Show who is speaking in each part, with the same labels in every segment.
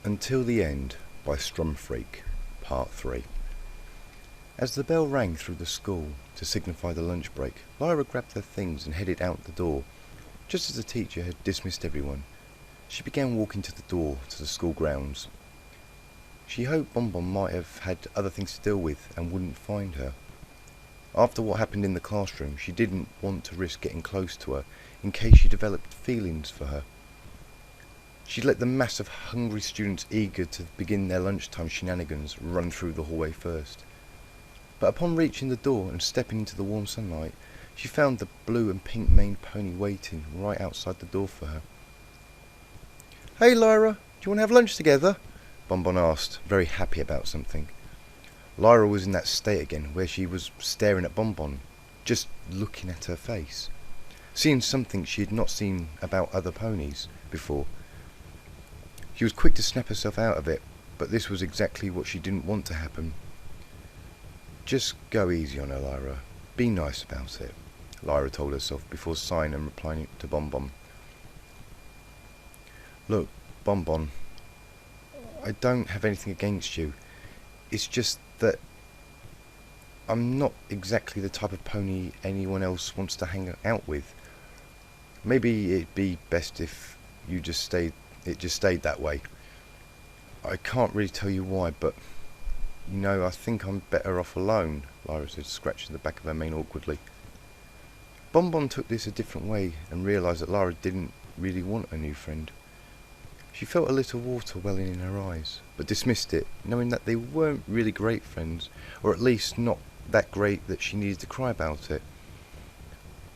Speaker 1: Until the End by Freak, Part 3. As the bell rang through the school to signify the lunch break, Lyra grabbed her things and headed out the door. Just as the teacher had dismissed everyone, she began walking to the door to the school grounds. She hoped Bon Bon might have had other things to deal with and wouldn't find her. After what happened in the classroom, she didn't want to risk getting close to her in case she developed feelings for her. She'd let the mass of hungry students eager to begin their lunchtime shenanigans run through the hallway first. But upon reaching the door and stepping into the warm sunlight, she found the blue and pink maned pony waiting right outside the door for her. "Hey Lyra, do you want to have lunch together?" Bon Bon asked, very happy about something. Lyra was in that state again where she was staring at Bon Bon, just looking at her face, seeing something she had not seen about other ponies before. She was quick to snap herself out of it, but this was exactly what she didn't want to happen. "Just go easy on her, Lyra. Be nice about it," Lyra told herself before sighing and replying to Bon Bon. "Look, Bon Bon, I don't have anything against you. It's just that I'm not exactly the type of pony anyone else wants to hang out with. Maybe it'd be best if it just stayed that way. I can't really tell you why, but I think I'm better off alone," Lyra said, scratching the back of her mane awkwardly. Bon Bon took this a different way and realised that Lyra didn't really want a new friend. She felt a little water welling in her eyes, but dismissed it, knowing that they weren't really great friends, or at least not that great that she needed to cry about it.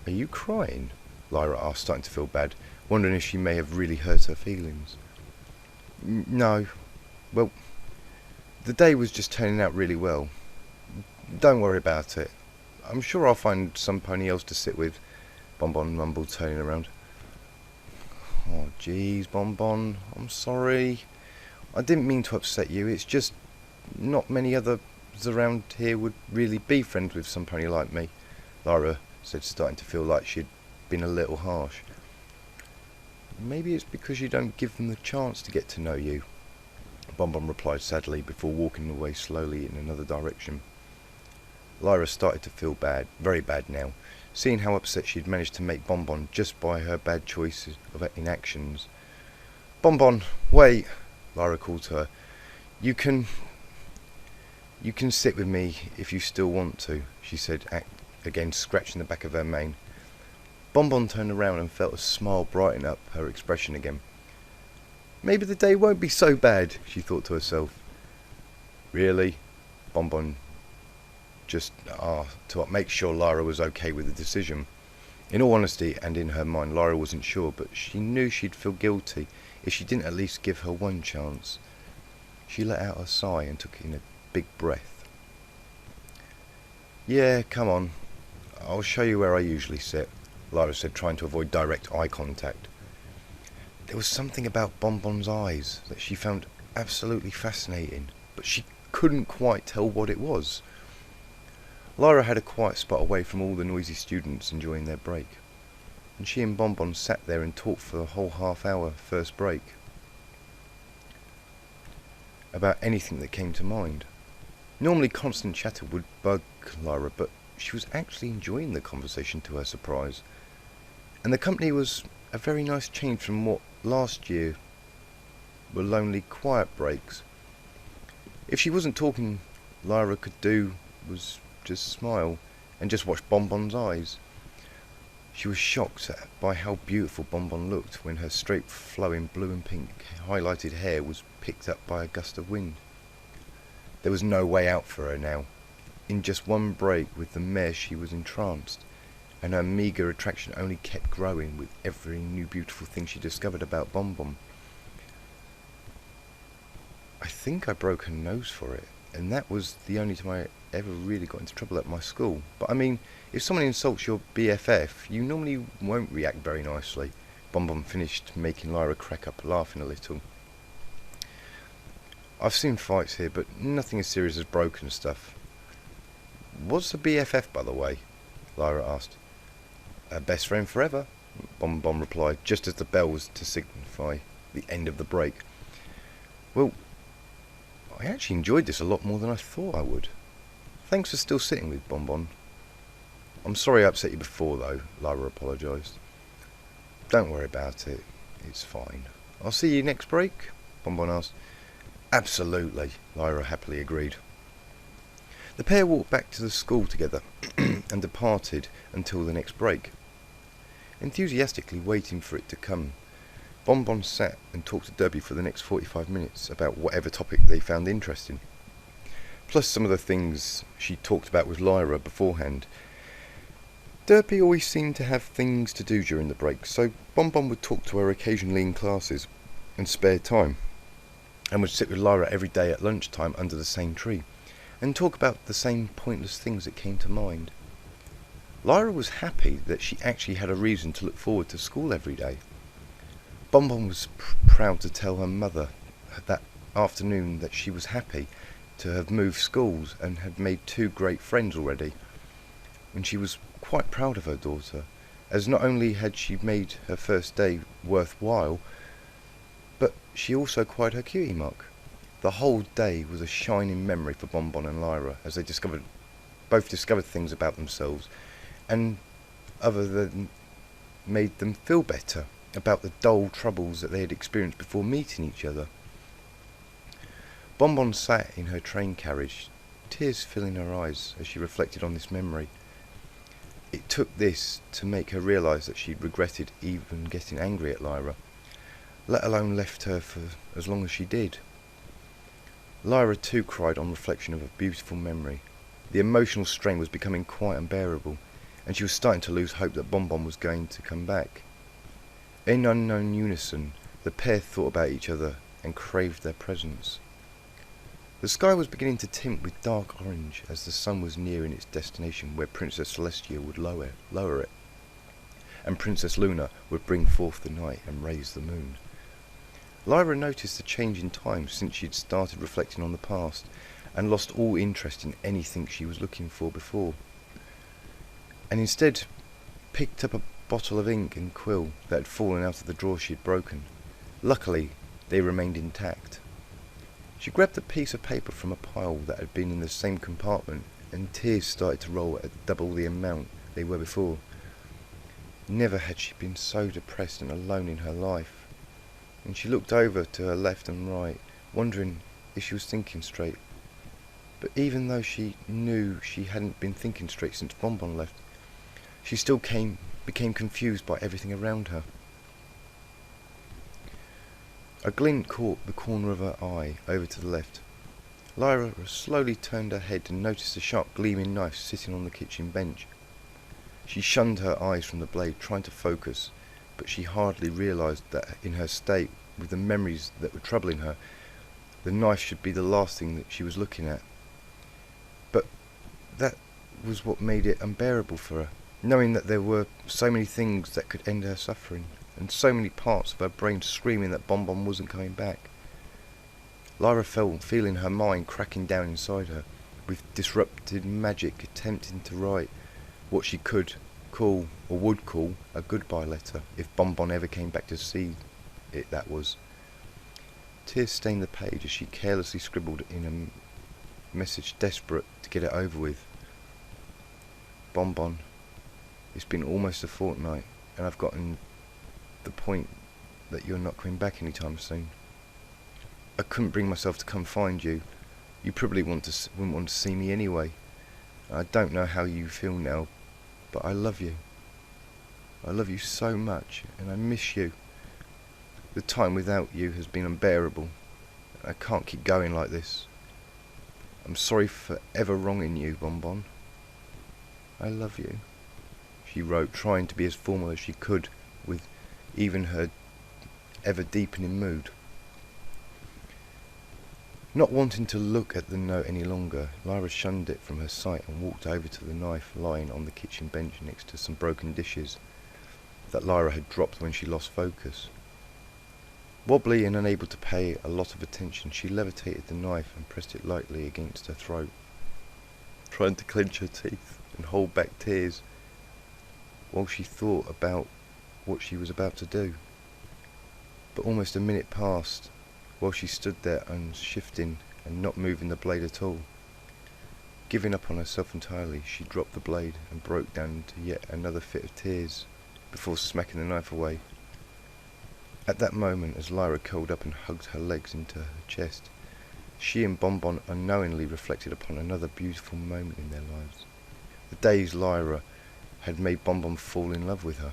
Speaker 1: "Are you crying?" Lyra asked, starting to feel bad, wondering if she may have really hurt her feelings. "No. Well, the day was just turning out really well. Don't worry about it. I'm sure I'll find some pony else to sit with," Bon Bon mumbled, turning around. "Oh, jeez, Bon Bon, I'm sorry. I didn't mean to upset you. It's just not many others around here would really be friends with some pony like me," Lyra said, starting to feel like she'd been a little harsh. "Maybe it's because you don't give them the chance to get to know you," Bon Bon replied sadly before walking away slowly in another direction. Lyra started to feel bad, very bad now, seeing how upset she'd managed to make Bon Bon just by her bad choices of inactions. "Bon Bon, wait," Lyra called to her. You can sit with me if you still want to," she said, again scratching the back of her mane. Bon Bon turned around and felt a smile brighten up her expression again. "Maybe the day won't be so bad," she thought to herself. "Really?" Bon Bon just to make sure Lyra was okay with the decision. In all honesty, and in her mind, Lyra wasn't sure, but she knew she'd feel guilty if she didn't at least give her one chance. She let out a sigh and took in a big breath. "Yeah, come on. I'll show you where I usually sit," Lyra said, trying to avoid direct eye contact. There was something about Bon Bon's eyes that she found absolutely fascinating, but she couldn't quite tell what it was. Lyra had a quiet spot away from all the noisy students enjoying their break, and she and Bon Bon sat there and talked for the whole half-hour first break about anything that came to mind. Normally constant chatter would bug Lyra, but she was actually enjoying the conversation to her surprise, and the company was a very nice change from what last year were lonely, quiet breaks. If she wasn't talking, Lyra could do was just smile and just watch Bon Bon's eyes. She was shocked by how beautiful Bon Bon looked when her straight flowing blue and pink highlighted hair was picked up by a gust of wind. There was no way out for her now. In just one break with the mare she was entranced, and her meagre attraction only kept growing with every new beautiful thing she discovered about Bon Bon. "I think I broke her nose for it, and that was the only time I ever really got into trouble at my school. But I mean, if someone insults your BFF, you normally won't react very nicely." Bon Bon finished, making Lyra crack up, laughing a little. "I've seen fights here, but nothing as serious as broken stuff." "What's a BFF, by the way?" Lyra asked. "A best friend forever," Bon Bon replied, just as the bell was to signify the end of the break. Well, I actually enjoyed this a lot more than I thought I would. Thanks for still sitting with Bon Bon. I'm sorry I upset you before, though, Lyra apologised. Don't worry about it. It's fine. I'll see you next break, Bon Bon asked. Absolutely, Lyra happily agreed. The pair walked back to the school together and departed until the next break. Enthusiastically waiting for it to come, Bon Bon sat and talked to Debbie for the next 45 minutes about whatever topic they found interesting. Plus some of the things she talked about with Lyra beforehand. Derby always seemed to have things to do during the break, so Bon Bon would talk to her occasionally in classes and spare time, and would sit with Lyra every day at lunchtime under the same tree, and talk about the same pointless things that came to mind. Lyra was happy that she actually had a reason to look forward to school every day. Bon Bon was proud to tell her mother that afternoon that she was happy to have moved schools and had made 2 great friends already, and she was quite proud of her daughter, as not only had she made her first day worthwhile, but she also acquired her cutie mark. The whole day was a shining memory for Bon Bon and Lyra, as they both discovered things about themselves, and other than made them feel better about the dull troubles that they had experienced before meeting each other. Bon Bon sat in her train carriage, tears filling her eyes as she reflected on this memory. It took this to make her realise that she'd regretted even getting angry at Lyra, let alone left her for as long as she did. Lyra too cried on reflection of a beautiful memory. The emotional strain was becoming quite unbearable, and she was starting to lose hope that Bon Bon was going to come back. In unknown unison, the pair thought about each other and craved their presence. The sky was beginning to tint with dark orange as the sun was nearing its destination, where Princess Celestia would lower it, and Princess Luna would bring forth the night and raise the moon. Lyra noticed the change in time since she had started reflecting on the past, and lost all interest in anything she was looking for before, and instead picked up a bottle of ink and quill that had fallen out of the drawer she had broken. Luckily, they remained intact. She grabbed a piece of paper from a pile that had been in the same compartment, and tears started to roll at double the amount they were before. Never had she been so depressed and alone in her life, and she looked over to her left and right, wondering if she was thinking straight. But even though she knew she hadn't been thinking straight since Bon Bon left, she still became confused by everything around her. A glint caught the corner of her eye over to the left. Lyra slowly turned her head and noticed a sharp gleaming knife sitting on the kitchen bench. She shunned her eyes from the blade, trying to focus, but she hardly realised that in her state, with the memories that were troubling her, the knife should be the last thing that she was looking at. But that was what made it unbearable for her, knowing that there were so many things that could end her suffering, and so many parts of her brain screaming that Bon Bon wasn't coming back. Lyra felt feeling her mind cracking down inside her, with disrupted magic attempting to write what she could call, or would call, a goodbye letter, if Bon Bon ever came back to see it, that was. Tears stained the page as she carelessly scribbled in a message, desperate to get it over with. Bon Bon, it's been almost a fortnight, and I've gotten the point that you're not coming back anytime soon. I couldn't bring myself to come find you. You probably wouldn't want to see me anyway. I don't know how you feel now, but I love you. I love you so much, and I miss you. The time without you has been unbearable. I can't keep going like this. I'm sorry for ever wronging you, Bon Bon. I love you, she wrote, trying to be as formal as she could with even her ever-deepening mood. Not wanting to look at the note any longer, Lyra shunned it from her sight and walked over to the knife lying on the kitchen bench next to some broken dishes that Lyra had dropped when she lost focus. Wobbly and unable to pay a lot of attention, she levitated the knife and pressed it lightly against her throat, trying to clench her teeth and hold back tears while she thought about what she was about to do. But almost a minute passed while she stood there unshifting and not moving the blade at all. Giving up on herself entirely, she dropped the blade and broke down into yet another fit of tears before smacking the knife away. At that moment, as Lyra curled up and hugged her legs into her chest, she and Bon Bon unknowingly reflected upon another beautiful moment in their lives. The days Lyra had made Bon Bon fall in love with her.